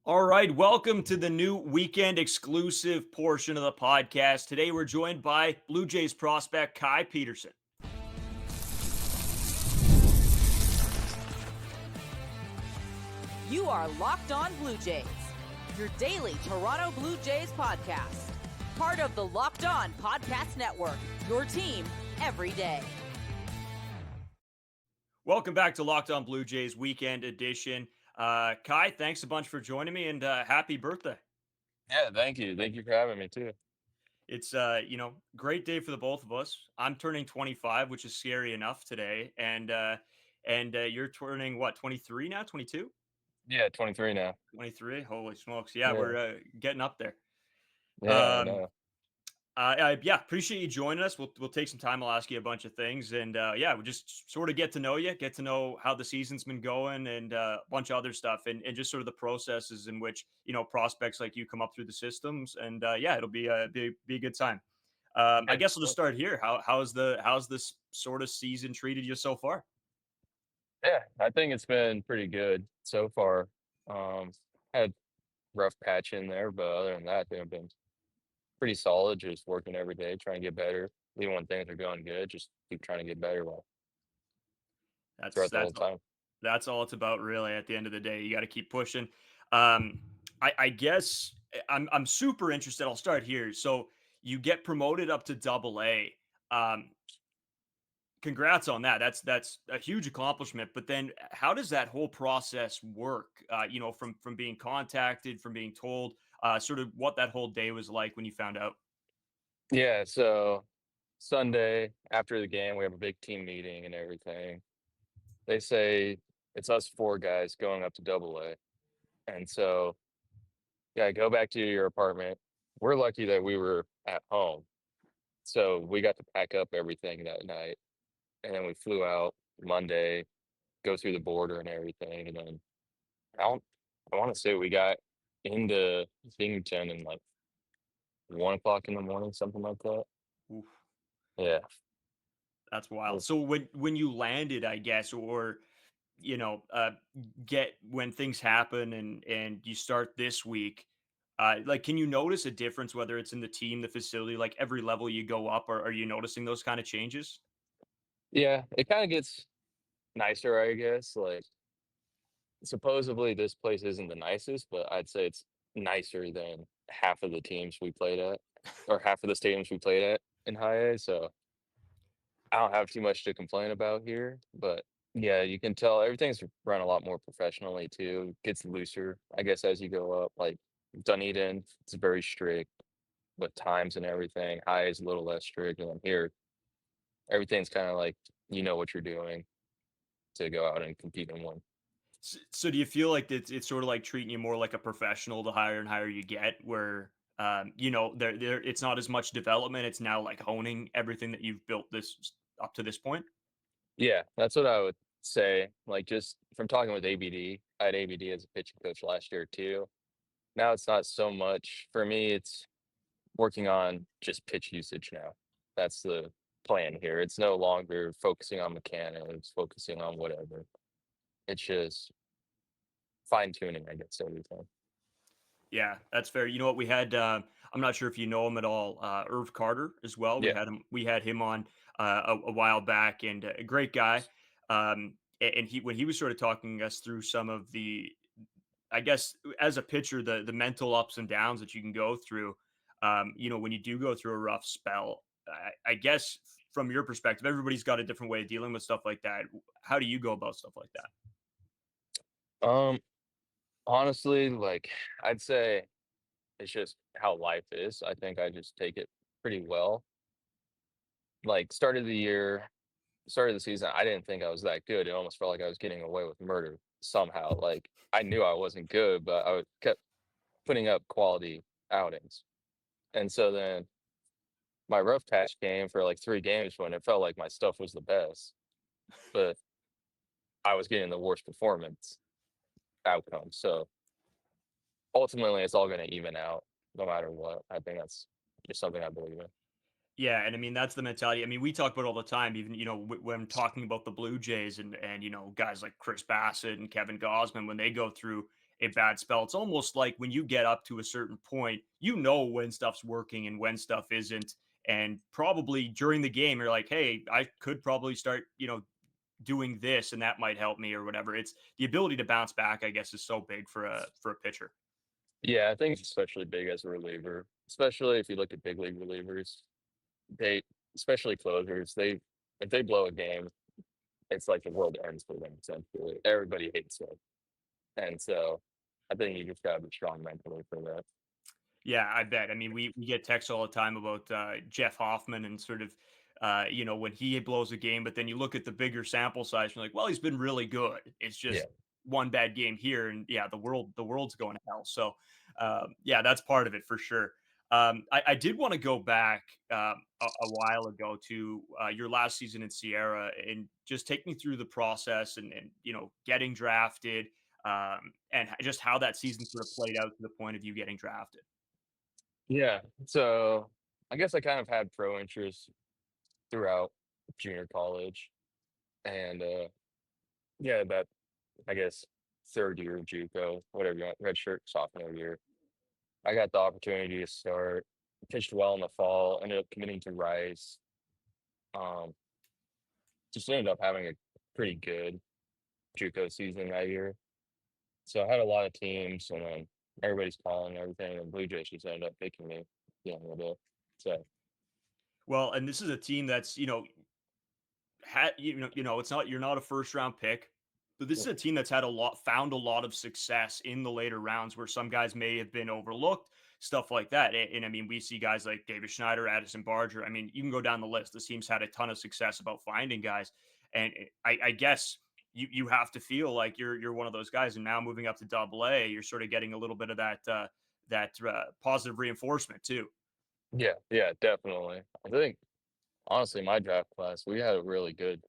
All right, welcome to the new weekend exclusive portion of the podcast. Today we're joined by Blue Jays prospect Kai Peterson. You are Locked On Blue Jays, your daily Toronto Blue Jays podcast. Part of the Locked On Podcast Network, your team every day. Welcome back to Locked On Blue Jays weekend edition. Kai, thanks a bunch for joining me and happy birthday. Yeah, thank you. Thank you for having me too. It's great day for the both of us. I'm turning 25, which is scary enough today, and you're turning what, 23 now, 22? Yeah, 23 now. 23. Holy smokes. Yeah, Yeah. we're getting up there. Yeah, I Um know. yeah, appreciate you joining us. We'll take some time. I'll ask you a bunch of things, and yeah, we'll just sort of get to know you, get to know how the season's been going, and a bunch of other stuff, and just sort of the processes in which prospects like you come up through the systems, and yeah, it'll be a good time. I Yeah, guess we'll just cool. start here. How's this sort of season treated you so far? Yeah, I think it's been pretty good so far. Had rough patch in there, but other than that, I think I've been pretty solid, just working every day, trying to get better. Even when things are going good, just keep trying to get better That's throughout the that's whole time. That's all it's about, really. At the end of the day, you got to keep pushing. Um, I guess I'm super interested. I'll start here. So you get promoted up to Double A. Um, Congrats on that. That's a huge accomplishment. But then, how does that whole process work? From being contacted, from being told, sort of what that whole day was like when you found out. Yeah, so Sunday after the game, we have a big team meeting and everything. They say it's us four guys going up to Double A. And so, yeah, go back to your apartment. We're lucky that we were at home. So we got to pack up everything that night. And then we flew out Monday, go through the border and everything. And then I don't, I want to say we got into Binghamton in like 1 o'clock in the morning, something like that. Oof. Yeah. That's it wild. was- So when you landed, I guess, or you know, uh, get when things happen and you start this week, like, can you notice a difference whether it's in the team, the facility, like every level you go up, or are you noticing those kind of changes? Yeah. It kind of gets nicer, I guess. Like, supposedly this place isn't the nicest, but I'd say it's nicer than half of the teams we played at, or half of the stadiums we played at in high A. So I don't have too much to complain about here, but yeah, you can tell everything's run a lot more professionally too. Gets looser, I guess, as you go up. Like Dunedin, it's very strict with times and everything. High is a little less strict, and then here, everything's kind of like you know what you're doing to go out and compete and win. So do you feel like it's sort of like treating you more like a professional the higher and higher you get, where there it's not as much development, it's now like honing everything that you've built this up to this point? Yeah, that's what I would say. Like just from talking with ABD, I had ABD as a pitching coach last year too. Now it's not so much for me. It's working on just pitch usage now. That's the plan here. It's no longer focusing on mechanics, focusing on whatever. It's just fine tuning, I guess, everything. Yeah, that's fair. You know what? We had I'm not sure if you know him at all, Irv Carter as well. Yeah. We had him on a while back, and a great guy. And he when he was sort of talking us through some of the, I guess, as a pitcher, the mental ups and downs that you can go through. When you do go through a rough spell, I guess from your perspective, everybody's got a different way of dealing with stuff like that. How do you go about stuff like that? Um, Honestly, like I'd say it's just how life is. I think I just take it pretty well. Like start of the season, I didn't think I was that good. It almost felt like I was getting away with murder somehow. Like I knew I wasn't good, but kept putting up quality outings. And so then my rough patch came for like 3 games when it felt like my stuff was the best, but I was getting the worst performance outcome. So ultimately, it's all going to even out no matter what. I think that's just something I believe in. Yeah, and I mean that's the mentality. I mean, we talk about it all the time, even when talking about the Blue Jays and guys like Chris Bassett and Kevin Gosman when they go through a bad spell. It's almost like when you get up to a certain point, you know when stuff's working and when stuff isn't. And probably during the game, you're like, hey, I could probably start, doing this and that might help me or whatever. It's the ability to bounce back, I guess, is so big for a pitcher. Yeah, I think it's especially big as a reliever, especially if you look at big league relievers. They, especially closers, they if they blow a game, it's like the world ends for them essentially. Everybody hates it, and so I think you just gotta be strong mentally for that. Yeah, I bet. I mean, we get texts all the time about Jeff Hoffman and sort of, when he blows a game, but then you look at the bigger sample size, and you're like, well, he's been really good. It's Yeah, just one bad game here, and yeah, the world's going to hell. So, yeah, that's part of it for sure. I did want to go back a while ago to your last season in Sierra and just take me through the process and getting drafted and just how that season sort of played out to the point of you getting drafted. yeah. So I guess I kind of had pro interest throughout junior college, and yeah, that I guess third year of JUCO, whatever you want, redshirt sophomore year. I got the opportunity to start, pitched well in the fall, ended up committing to Rice. Um, just ended up having a pretty good JUCO season that year. So I had a lot of teams, and then everybody's calling and everything, and Blue Jays just ended up picking me, a bit. So Well, and this is a team that's, had it's not you're not a first round pick, but this is yeah, a team that's found a lot of success in the later rounds where some guys may have been overlooked, stuff like that. And I mean, we see guys like David Schneider, Addison Barger. I mean, you can go down the list. This team's had a ton of success about finding guys, and I guess you have to feel like you're one of those guys. And now moving up to Double A, you're sort of getting a little bit of that positive reinforcement too. yeah, yeah, definitely. I think honestly, my draft class, we had a really good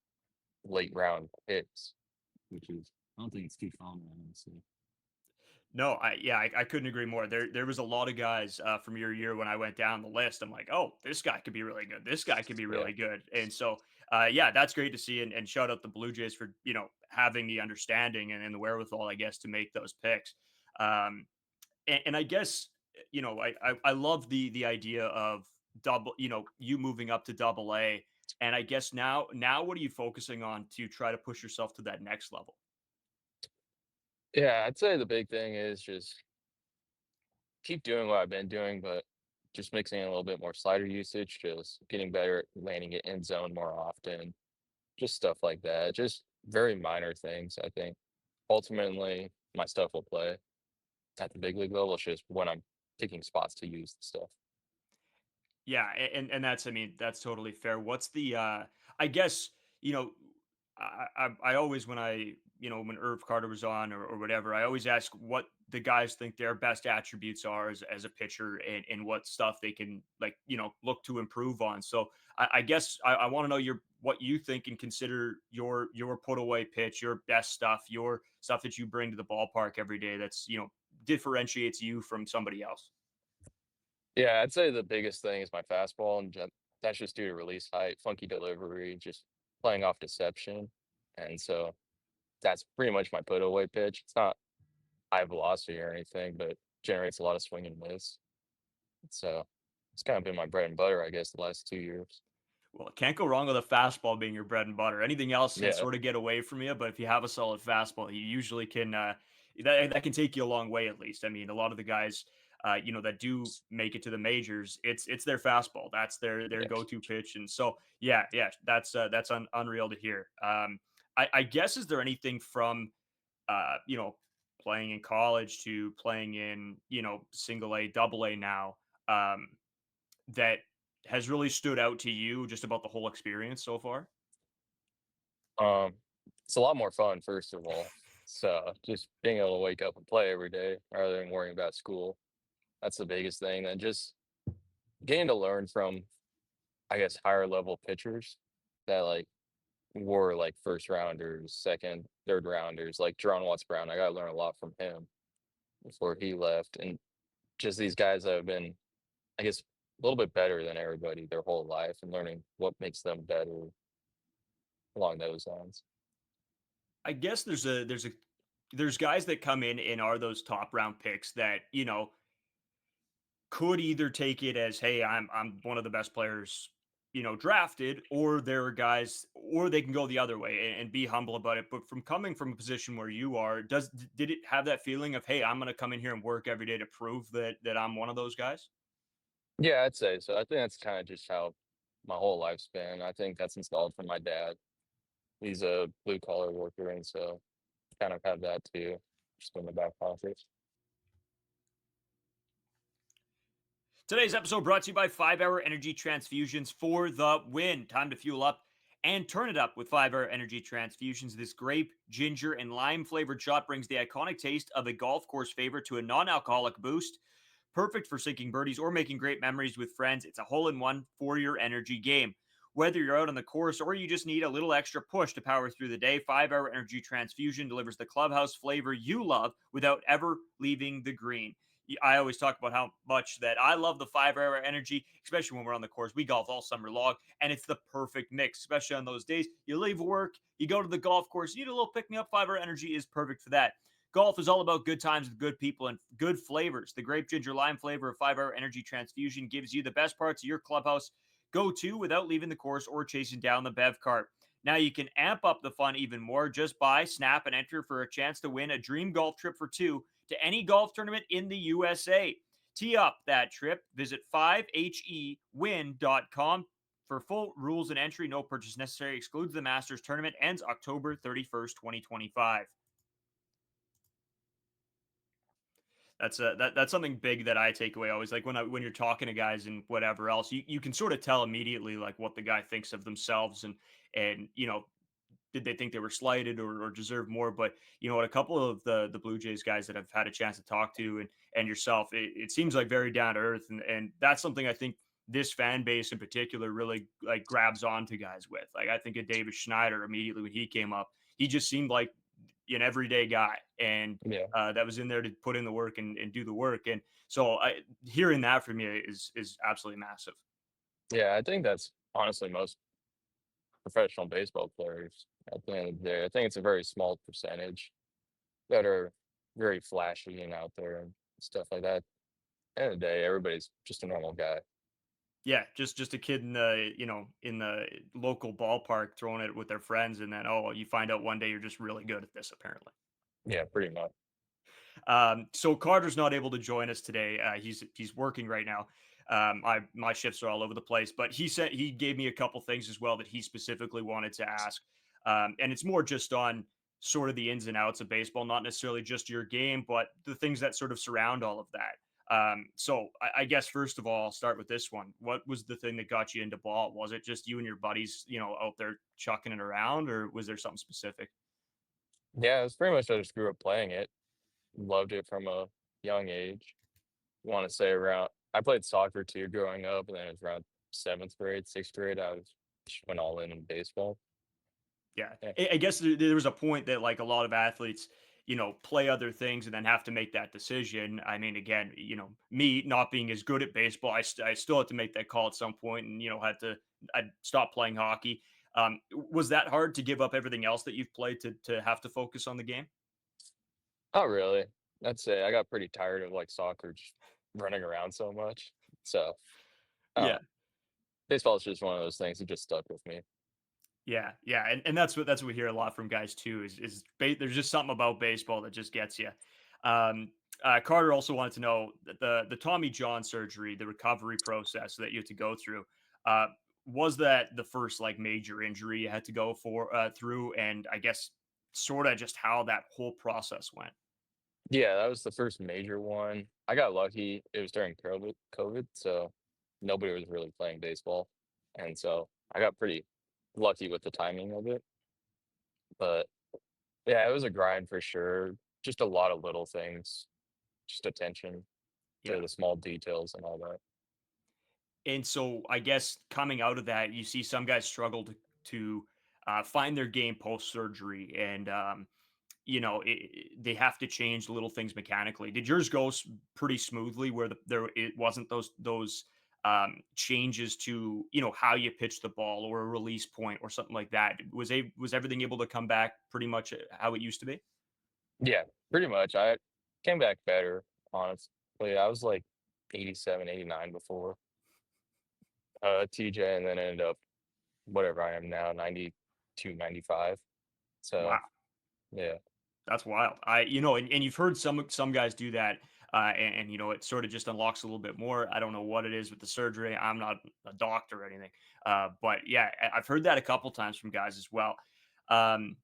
late round picks, which is I don't think it's too common, honestly. No, I couldn't agree more. There was a lot of guys from your year when I went down the list. I'm like, oh, this guy could be really good. This guy could be Yeah, really good. And so, yeah, that's great to see. And shout out the Blue Jays for having the understanding and the wherewithal, I guess, to make those picks. Um, and I guess I love the idea of you moving up to Double A. And I guess now what are you focusing on to try to push yourself to that next level? yeah. I'd say the big thing is just keep doing what I've been doing, but just mixing in a little bit more slider usage, just getting better at landing it in zone more often, just stuff like that. Just very minor things, I think. Ultimately, my stuff will play at the big league level. It's just when I'm picking spots to use the stuff. Yeah, and that's I mean, that's totally fair. What's the I guess, I always when when Irv Carter was on or whatever, I always ask what the guys think their best attributes are as a pitcher and what stuff they can like, look to improve on. So I guess I want to know what you think and consider your put away pitch, your best stuff, your stuff that you bring to the ballpark every day that's, differentiates you from somebody else. Yeah, I'd say the biggest thing is my fastball, and that's just due to release height, funky delivery, just playing off deception. And so that's pretty much my put away pitch. It's not high velocity or anything, but generates a lot of swing and miss. So it's kind of been my bread and butter, I guess, the last 2 years. Well, can't go wrong with a fastball being your bread and butter. Anything else can Yeah, sort of get away from you, but if you have a solid fastball, you usually can that can take you a long way at least. I mean, a lot of the guys that do make it to the majors, it's their fastball. That's their yeah. go-to pitch. And so yeah, that's unreal to hear. I guess is there anything from uh, you know, playing in college to playing in, single A, double A now, um, that has really stood out to you just about the whole experience so far? Um, it's a lot more fun, first of all. So just being able to wake up and play every day rather than worrying about school. That's the biggest thing. And just getting to learn from, I guess, higher level pitchers that were like first rounders, second, third rounders, like Jerron Watts Brown. I got to learn a lot from him before he left. And just these guys that have been, I guess, a little bit better than everybody their whole life and learning what makes them better along those lines. I guess there's a there's guys that come in and are those top round picks that, could either take it as, hey, I'm one of the best players, drafted, or there are guys, or they can go the other way and be humble about it. But from coming from a position where you are, did it have that feeling of, hey, I'm gonna come in here and work every day to prove that I'm one of those guys? Yeah, I'd say so. I think that's kind of just how my whole life's been. I think that's installed from my dad. He's a blue collar worker, and so kind of have that too, just in the back pocket. Today's episode brought to you by 5 Hour Energy Transfusions for the win. Time to fuel up and turn it up with 5 Hour Energy Transfusions. This grape, ginger, and lime flavored shot brings the iconic taste of a golf course favorite to a non alcoholic boost. Perfect for sinking birdies or making great memories with friends. It's a hole in one for your energy game. Whether you're out on the course or you just need a little extra push to power through the day, 5 Hour Energy Transfusion delivers the clubhouse flavor you love without ever leaving the green. I always talk about how much that I love the 5 Hour Energy, especially when we're on the course. We golf all summer long, and it's the perfect mix, especially on those days. You leave work, you go to the golf course, you need a little pick me up. 5 Hour Energy is perfect for that. Golf is all about good times with good people and good flavors. The grape ginger lime flavor of 5 Hour Energy Transfusion gives you the best parts of your clubhouse go to without leaving the course or chasing down the bev cart. Now you can amp up the fun even more. Just buy, snap, and enter for a chance to win a dream golf trip for two to any golf tournament in the USA. Tee up that trip. Visit 5hewin.com for full rules and entry. No purchase necessary. Excludes the Masters tournament. Ends October 31st, 2025. That's something big that I take away always. Like when you're talking to guys and whatever else, you can sort of tell immediately like what the guy thinks of themselves and did they think they were slighted or deserve more? But you know what, a couple of the Blue Jays guys that I've had a chance to talk to and yourself, it seems like very down to earth, and that's something I think this fan base in particular really like grabs onto guys with. Like I think of David Schneider immediately when he came up, he just seemed like an everyday guy, and Yeah, that was in there to put in the work and do the work. And so hearing that from you is absolutely massive. yeah. I think that's honestly most professional baseball players at the end of the day. I think it's a very small percentage that are very flashy and out there and stuff like that. At the end of the day, everybody's just a normal guy. Yeah, just a kid in the local ballpark throwing it with their friends, and then you find out one day you're just really good at this apparently. Yeah, pretty much. So Carter's not able to join us today. He's working right now. My shifts are all over the place, but he said he gave me a couple things as well that he specifically wanted to ask, and it's more just on sort of the ins and outs of baseball, not necessarily just your game, but the things that sort of surround all of that. So I guess first of all, I'll start with this one. What was the thing that got you into ball? Was it just you and your buddies, out there chucking it around, or was there something specific? Yeah, it's pretty much I just grew up playing it. Loved it from a young age. Want to say around I played soccer too growing up, and then it was around seventh grade, sixth grade. I was just went all in baseball. Yeah. Yeah, I guess there was a point that like a lot of athletes, play other things and then have to make that decision. I mean, again, me not being as good at baseball, I still had to make that call at some point and, I stopped playing hockey. Was that hard to give up everything else that you've played to have to focus on the game? not really. I'd say I got pretty tired of like soccer, just running around so much. So Yeah. uh, baseball is just one of those things that just stuck with me. Yeah, yeah, and that's what we hear a lot from guys too. There's just something about baseball that just gets you. Carter also wanted to know that the Tommy John surgery, the recovery process that you had to go through. Uh, was that the first like major injury you had to go through? And I guess sort of just how that whole process went. Yeah, that was the first major one. I got lucky. It was during COVID, so nobody was really playing baseball, and so I got pretty lucky with the timing of it. But yeah, it was a grind for sure. Just a lot of little things, just attention to Yeah. the small details and all that. And so I guess coming out of that, you see some guys struggle to find their game post surgery, and they have to change little things mechanically. Did yours go pretty smoothly where there it wasn't those changes to how you pitch the ball or a release point or something like that? Was everything able to come back pretty much how it used to be? Yeah, pretty much. I came back better, honestly. I was like 87, 89 before TJ, and then ended up whatever I am now, 92, 95. So, Wow. yeah. That's wild. And you've heard some guys do that, and it sort of just unlocks a little bit more. I don't know what it is with the surgery. I'm not a doctor or anything, but yeah, I've heard that a couple times from guys as well. Um,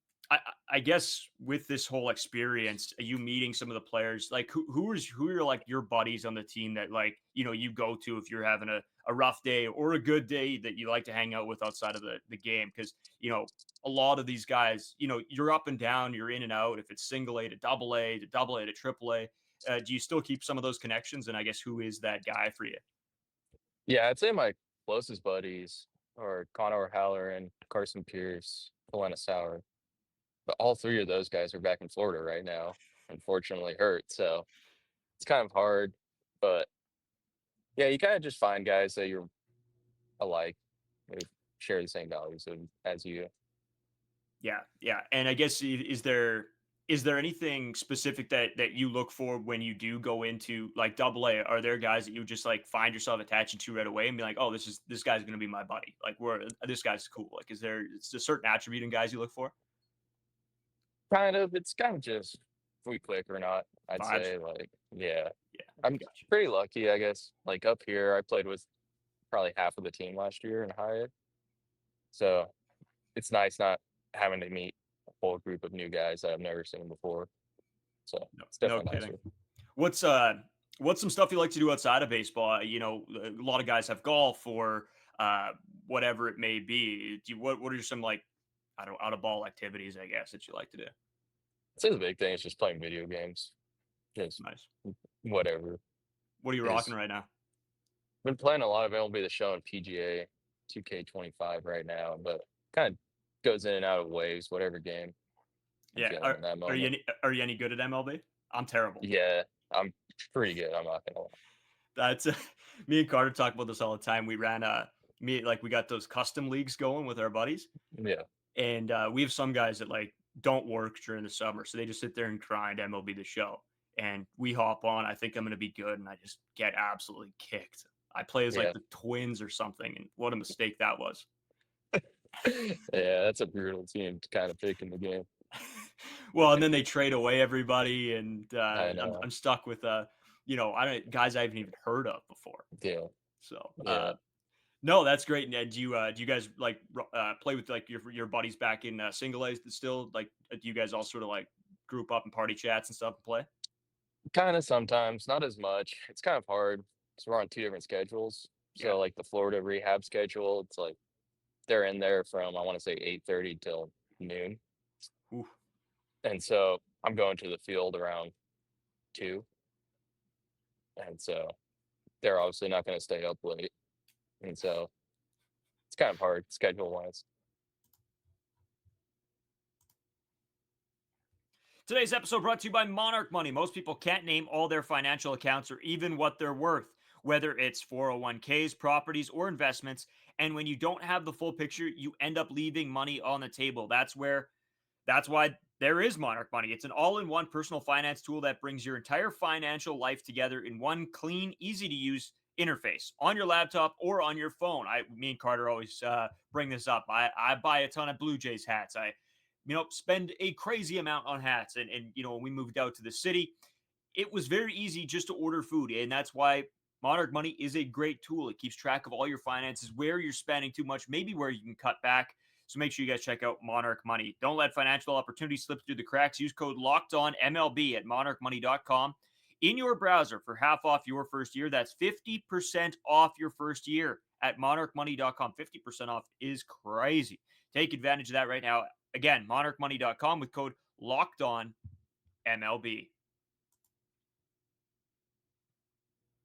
I guess with this whole experience, you meeting some of the players, like who are like your buddies on the team that like you go to if you're having a rough day or a good day that you like to hang out with outside of the game because a lot of these guys, you're up and down, you're in and out. If it's single A to double A to double A to triple A, do you still keep some of those connections? And I guess who is that guy for you? Yeah, I'd say my closest buddies are Connor Haller and Carson Pierce, Helena Sauer. But all three of those guys are back in Florida right now, unfortunately hurt. So it's kind of hard. But yeah, you kind of just find guys that you're alike, who share the same values as you. Yeah, yeah. And I guess is there anything specific that you look for when you do go into like double A? Are there guys that you just like find yourself attaching to right away and be like, oh, this guy's gonna be my buddy? Like, where this guy's cool. Like, is there it's a certain attribute in guys you look for? Kind of, it's kind of just if we click or not, I'd Vibes. say. Like, yeah, Yeah, I'm gotcha. pretty lucky, I guess. Like up here, I played with probably half of the team last year in Hyatt. So it's nice not having to meet a whole group of new guys that I've never seen before. So No, it's no definitely kidding. nicer. What's uh what's some stuff you like to do outside of baseball? A lot of guys have golf or whatever it may be. What are some like I don't out of ball activities, I guess, that you like to do? I'd say the big thing is just playing video games. Just Nice. whatever What are you rocking is. right now? Been playing a lot of MLB The Show and PGA 2K25 right now, but kind of goes in and out of waves, whatever game I'm Yeah. feeling in that moment. Are you any good at MLB? I'm terrible. Yeah, I'm pretty good. I'm not gonna lie. That's me and Carter talk about this all the time. We ran me like we got those custom leagues going with our buddies. Yeah, And we have some guys that like don't work during the summer, so they just sit there and grind MLB the show. And we hop on. I think I'm going to be good, and I just get absolutely kicked. I play as like yeah, the Twins or something, and what a mistake that was. yeah. That's a brutal team to kind of pick in the game. Well, and then they trade away everybody, and I I'm know. stuck with I don't guys I haven't even heard of before. Yeah, So yeah. no, that's great. And do you guys like play with like your buddies back in single A's that still like do you guys all sort of like group up and party chats and stuff and play? Kind of sometimes, not as much. It's kind of hard because we're on two different schedules. Yeah. So like the Florida rehab schedule, it's like they're in there from I want to say 8:30 till noon, Ooh. and so I'm going to the field around 2, and so they're obviously not going to stay up late, and so it's kind of hard schedule wise. Today's episode brought to you by Monarch Money. Most people can't name all their financial accounts or even what they're worth, whether it's 401ks, properties, or investments. And when you don't have the full picture, you end up leaving money on the table. That's why there is Monarch Money. It's an all-in-one personal finance tool that brings your entire financial life together in one clean, easy-to-use interface on your laptop or on your phone. Me and Carter always bring this up. I buy a ton of Blue Jays hats. I spend a crazy amount on hats. And when we moved out to the city, it was very easy just to order food. And that's why Monarch Money is a great tool. It keeps track of all your finances, where you're spending too much, maybe where you can cut back. So make sure you guys check out Monarch Money. Don't let financial opportunities slip through the cracks. Use code LOCKEDONMLB at monarchmoney.com in your browser for half off your first year. That's 50% off your first year at monarchmoney.com. 50% off is crazy. Take advantage of that right now. Again, monarchmoney.com with code LOCKEDONMLB.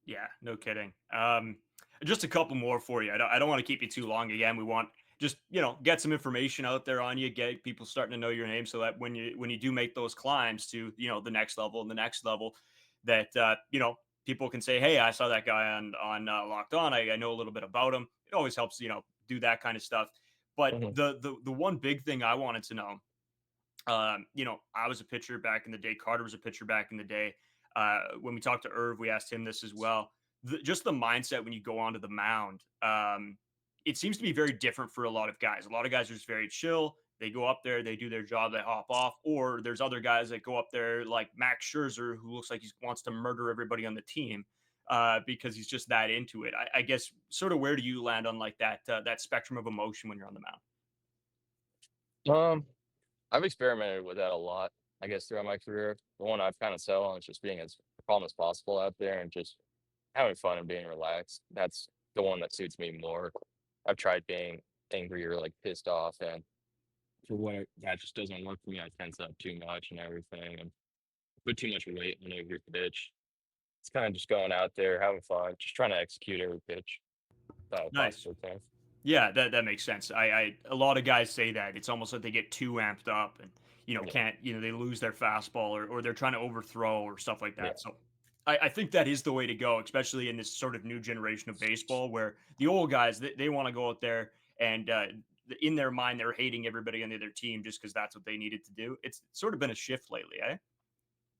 Yeah, no kidding. Just a couple more for you. I don't want to keep you too long. Again, we want just get some information out there on you, get people starting to know your name, so that when you do make those climbs to the next level and the next level, that people can say, hey, I saw that guy on Locked On. I know a little bit about him. It always helps do that kind of stuff. But Mhm. the one big thing I wanted to know I was a pitcher back in the day. Carter was a pitcher back in the day. When we talked to Irv, we asked him this as well. Just the mindset when you go onto the mound, it seems to be very different for a lot of guys. A lot of guys are just very chill. They go up there, they do their job, they hop off. Or there's other guys that go up there, like Max Scherzer, who looks like he wants to murder everybody on the team because he's just that into it. I guess sort of where do you land on like that spectrum of emotion when you're on the mound? Um, I've experimented with that a lot, I guess, throughout my career. The one I've kind of settled on is just being as calm as possible out there and just having fun and being relaxed. That's the one that suits me more. I've tried being angry or like pissed off, and for what that just doesn't work for me. I tense up too much and everything, and put too much weight on every pitch. It's kind of just going out there, having fun, just trying to execute every pitch that I Nice. possibly can. Yeah, that makes sense. A lot of guys say that it's almost like they get too amped up and Yeah, can't they lose their fastball or they're trying to overthrow or stuff like yeah, that. So I think that is the way to go, especially in this sort of new generation of baseball where the old guys they want to go out there and in their mind they're hating everybody on the other team just because that's what they needed to do. It's sort of been a shift lately, eh?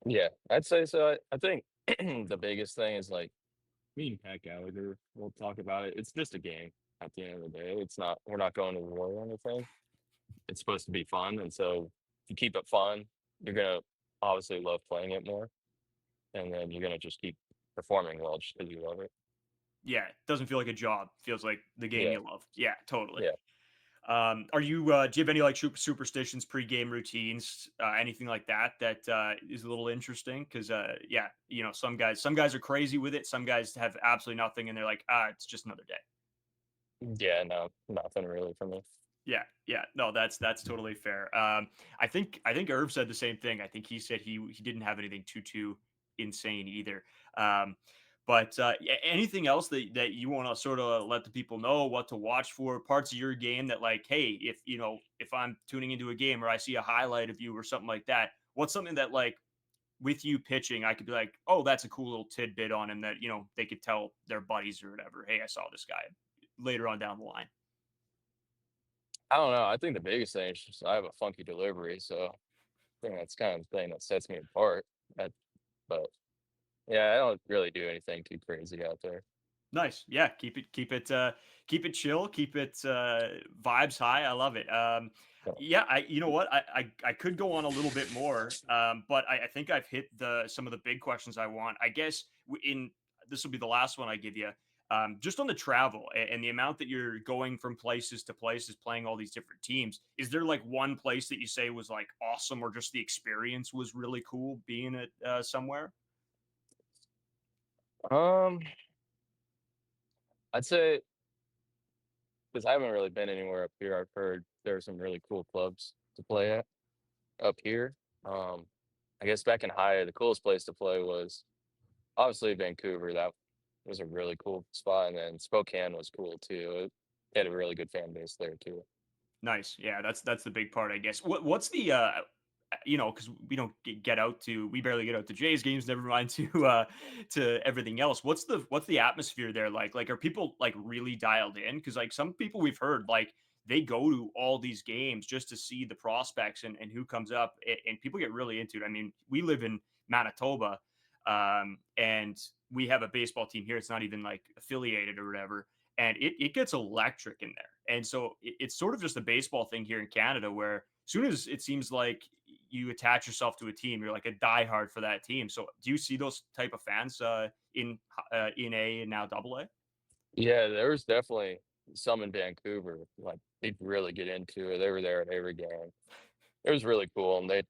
yeah. I'd say so. I think the biggest thing is like me and Pat Gallagher. We'll talk about it. It's just a game. At the end of the day, it's not. We're not going to war or anything. It's supposed to be fun, and so if you keep it fun, you're gonna obviously love playing it more, and then you're gonna just keep performing well just because you love it. Yeah, it doesn't feel like a job. Feels like the game Yeah, you love. Yeah, totally. yeah. Are you? Do you have any like superstitions, pre-game routines, anything like that that is a little interesting? Because yeah, some guys are crazy with it. Some guys have absolutely nothing, and they're like, it's just another day. Yeah, no, nothing really for me. Yeah, yeah, no, that's totally fair. I think Irv said the same thing. I think he said he didn't have anything too insane either. Um, but anything else that you want to sort of let the people know what to watch for, parts of your game that like, hey, if I'm tuning into a game or I see a highlight of you or something like that, what's something that like with you pitching, I could be like, oh, that's a cool little tidbit on him that they could tell their buddies or whatever. Hey, I saw this guy later on down the line. I don't know. I think the biggest thing is just I have a funky delivery, so I think that's kind of the thing that sets me apart. That, but yeah, I don't really do anything too crazy out there. Nice. Yeah, keep it chill, keep it vibes high. I love it. So, Yeah, you know what? I could go on a little bit more, but I think I've hit the some of the big questions I want. I guess in this will be the last one I give you. Just on the travel and the amount that you're going from places to places, playing all these different teams. Is there like one place that you say was like awesome, or just the experience was really cool being at somewhere? um, I'd say because I haven't really been anywhere up here. I've heard there are some really cool clubs to play at up here. Um, I guess back in high, the coolest place to play was obviously Vancouver. That was a really cool spot, and then Spokane was cool too. It had a really good fan base there too. Nice. Yeah, that's the big part, I guess. What's the because we don't get out to we barely get out to Jays games, never mind to everything else. What's the atmosphere there like? Like, are people like really dialed in? Because like some people we've heard like they go to all these games just to see the prospects and who comes up, and people get really into it. I mean, we live in Manitoba, and we have a baseball team here. It's not even like affiliated or whatever, and it gets electric in there. And so it's sort of just a baseball thing here in Canada where as soon as it seems like you attach yourself to a team, you're like a diehard for that team. So do you see those type of fans in A and now Double A? Yeah, there was definitely some in Vancouver. Like they'd really get into it. They were there at every game. It was really cool, and they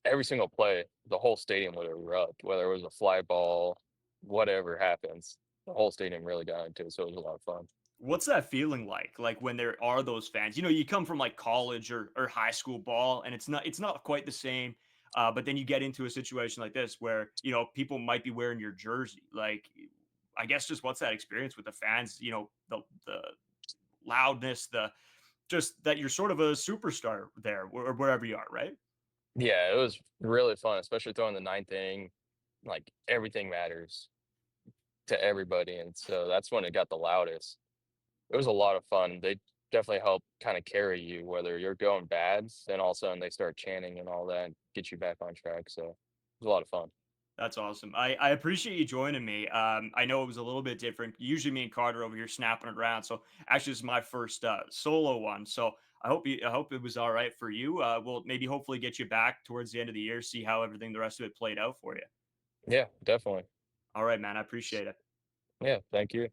every single play, the whole stadium would erupt, whether it was a fly ball, whatever happens. The whole stadium really got into it, so it was a lot of fun. What's that feeling like? Like when there are those fans, you come from like college or high school ball, and it's not quite the same. But then you get into a situation like this where people might be wearing your jersey. Like, I guess just what's that experience with the fans? The loudness, the just that you're sort of a superstar there or wherever you are, right? Yeah, it was really fun, especially throwing the ninth inning. Like everything matters to everybody, and so that's when it got the loudest. It was a lot of fun. They definitely help kind of carry you, whether you're going bad, then all of a sudden they start chanting and all that, and get you back on track. So it was a lot of fun. That's awesome. I appreciate you joining me. I know it was a little bit different. Usually, me and Carter over here snapping it around. So actually, this is my first solo one. So I hope it was all right for you. We'll maybe hopefully get you back towards the end of the year, see how everything the rest of it played out for you. Yeah, definitely. All right, man. I appreciate it. Yeah, thank you.